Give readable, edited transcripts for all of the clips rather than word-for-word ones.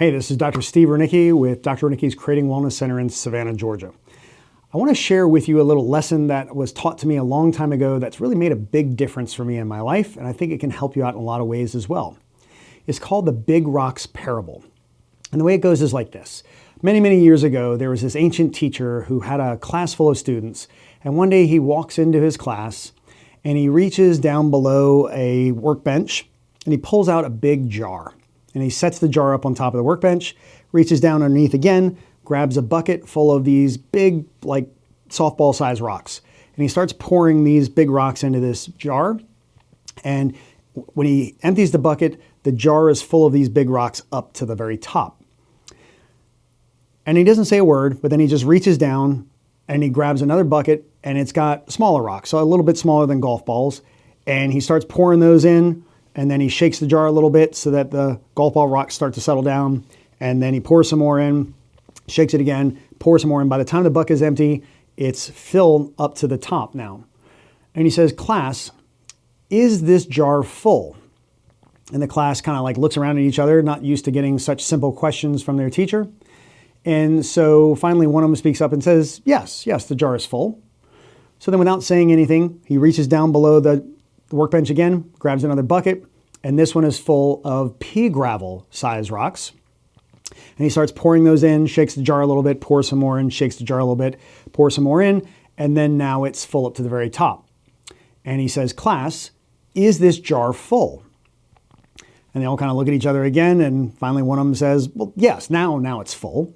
Hey, this is Dr. Steve Ranicki with Dr. Ranicki's Creating Wellness Center in Savannah, Georgia. I want to share with you a little lesson that was taught to me a long time ago that's really made a big difference for me in my life, and I think it can help you out in a lot of ways as well. It's called the Big Rocks Parable. And the way it goes is like this. Many years ago, there was this ancient teacher who had a class full of students, and one day he walks into his class and he reaches down below a workbench and he pulls out a big jar. And he sets the jar up on top of the workbench, reaches down underneath again, grabs a bucket full of these big, like softball-sized rocks. And he starts pouring these big rocks into this jar. And when he empties the bucket, the jar is full of these big rocks up to the very top. And he doesn't say a word, but then he just reaches down and he grabs another bucket and it's got smaller rocks, so a little bit smaller than golf balls. And he starts pouring those in. And then he shakes the jar a little bit so that the golf ball rocks start to settle down. And then he pours some more in, shakes it again, pours some more in. By the time the bucket is empty, it's filled up to the top now. And he says, "Class, is this jar full?" And the class kind of like looks around at each other, not used to getting such simple questions from their teacher. And so finally one of them speaks up and says, yes, the jar is full. So then without saying anything, he reaches down below the workbench again, grabs another bucket, and this one is full of pea gravel size rocks. And he starts pouring those in, shakes the jar a little bit, pours some more in, shakes the jar a little bit, pours some more in, and then now it's full up to the very top. And he says, "Class, is this jar full?" And they all kind of look at each other again, and finally one of them says, "Well, yes, now it's full."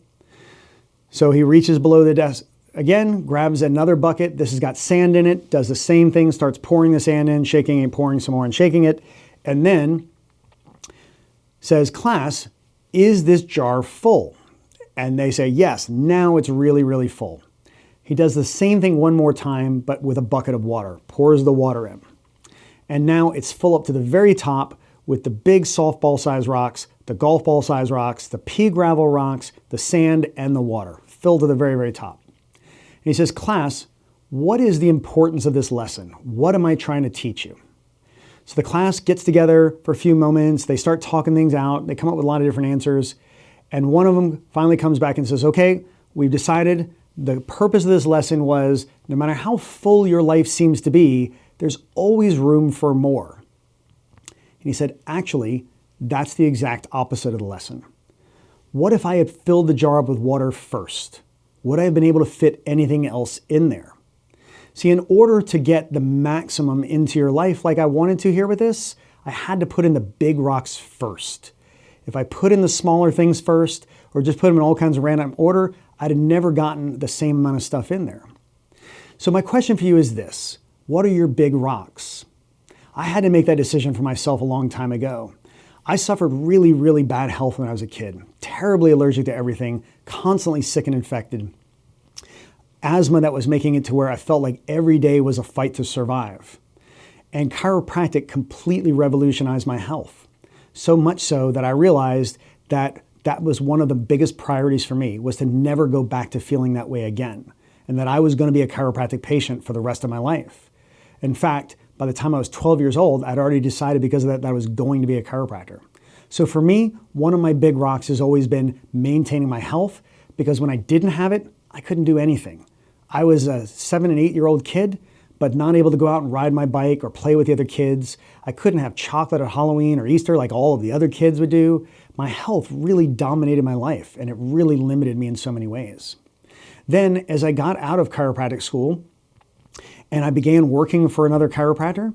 So he reaches below the desk again, grabs another bucket. This has got sand in it, does the same thing, starts pouring the sand in, shaking it, pouring some more and shaking it, and then says, "Class, is this jar full?" And they say, "Yes, now it's really full." He does the same thing one more time, but with a bucket of water, pours the water in. And now it's full up to the very top with the big softball size rocks, the golf ball size rocks, the pea gravel rocks, the sand, and the water, filled to the very top. And he says, "Class, what is the importance of this lesson? What am I trying to teach you?" So the class gets together for a few moments. They start talking things out. They come up with a lot of different answers. And one of them finally comes back and says, "Okay, we've decided the purpose of this lesson was no matter how full your life seems to be, there's always room for more." And he said, "Actually, that's the exact opposite of the lesson. What if I had filled the jar up with water first? Would I have been able to fit anything else in there?" See, in order to get the maximum into your life like I wanted to here with this, I had to put in the big rocks first. If I put in the smaller things first, or just put them in all kinds of random order, I'd have never gotten the same amount of stuff in there. So my question for you is this: what are your big rocks? I had to make that decision for myself a long time ago. I suffered really bad health when I was a kid, terribly allergic to everything, constantly sick and infected. Asthma that was making it to where I felt like every day was a fight to survive. And chiropractic completely revolutionized my health. So much so that I realized that that was one of the biggest priorities for me, was to never go back to feeling that way again. And that I was going to be a chiropractic patient for the rest of my life. In fact, by the time I was 12 years old, I'd already decided because of that I was going to be a chiropractor. So for me, one of my big rocks has always been maintaining my health, because when I didn't have it, I couldn't do anything. I was a 7 and 8-year-old kid, but not able to go out and ride my bike or play with the other kids. I couldn't have chocolate at Halloween or Easter like all of the other kids would do. My health really dominated my life, and it really limited me in so many ways. Then, as I got out of chiropractic school, and I began working for another chiropractor,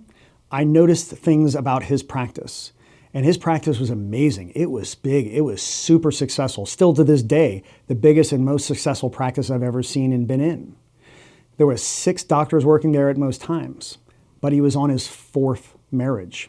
I noticed things about his practice. And his practice was amazing. It was big. It was super successful. Still to this day, the biggest and most successful practice I've ever seen and been in. There were 6 doctors working there at most times, but he was on his 4th marriage.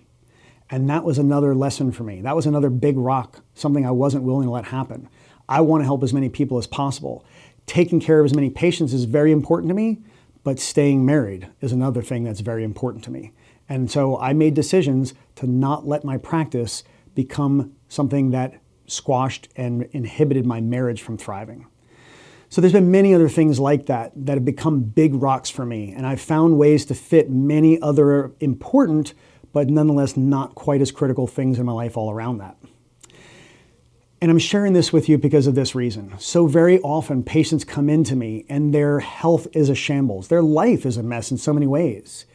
And that was another lesson for me. That was another big rock, something I wasn't willing to let happen. I want to help as many people as possible. Taking care of as many patients is very important to me, but staying married is another thing that's very important to me. And so I made decisions to not let my practice become something that squashed and inhibited my marriage from thriving. So there's been many other things like that that have become big rocks for me. And I've found ways to fit many other important, but nonetheless not quite as critical things in my life all around that. And I'm sharing this with you because of this reason. So very often patients come into me and their health is a shambles. Their life is a mess in so many ways.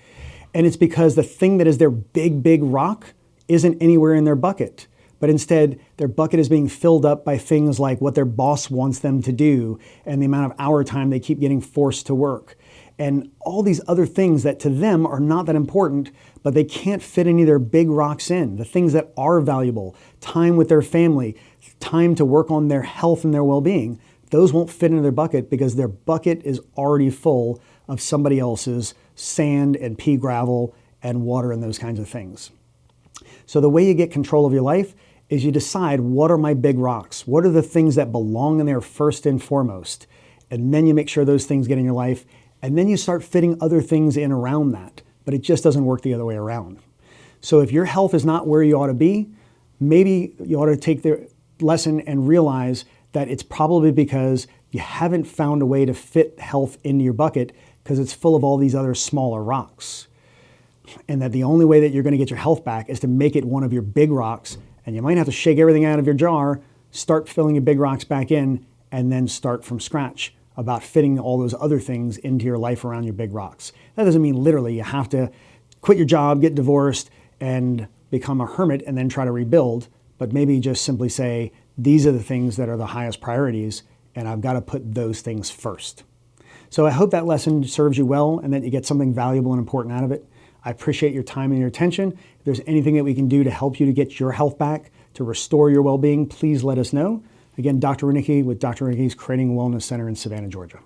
And it's because the thing that is their big, big rock isn't anywhere in their bucket. But instead, their bucket is being filled up by things like what their boss wants them to do and the amount of hour time they keep getting forced to work. And all these other things that to them are not that important, but they can't fit any of their big rocks in. The things that are valuable, time with their family, time to work on their health and their well-being, those won't fit into their bucket because their bucket is already full of somebody else's sand and pea gravel and water and those kinds of things. So the way you get control of your life is you decide, what are my big rocks? What are the things that belong in there first and foremost? And then you make sure those things get in your life, and then you start fitting other things in around that. But it just doesn't work the other way around. So if your health is not where you ought to be, maybe you ought to take the lesson and realize that it's probably because you haven't found a way to fit health into your bucket because it's full of all these other smaller rocks. And that the only way that you're going to get your health back is to make it one of your big rocks. And you might have to shake everything out of your jar, start filling your big rocks back in, and then start from scratch about fitting all those other things into your life around your big rocks. That doesn't mean literally you have to quit your job, get divorced, and become a hermit and then try to rebuild, but maybe just simply say, these are the things that are the highest priorities, and I've got to put those things first. So I hope that lesson serves you well and that you get something valuable and important out of it. I appreciate your time and your attention. If there's anything that we can do to help you to get your health back, to restore your well-being, please let us know. Again, Dr. Ranicki with Dr. Ranicki's Creating Wellness Center in Savannah, Georgia.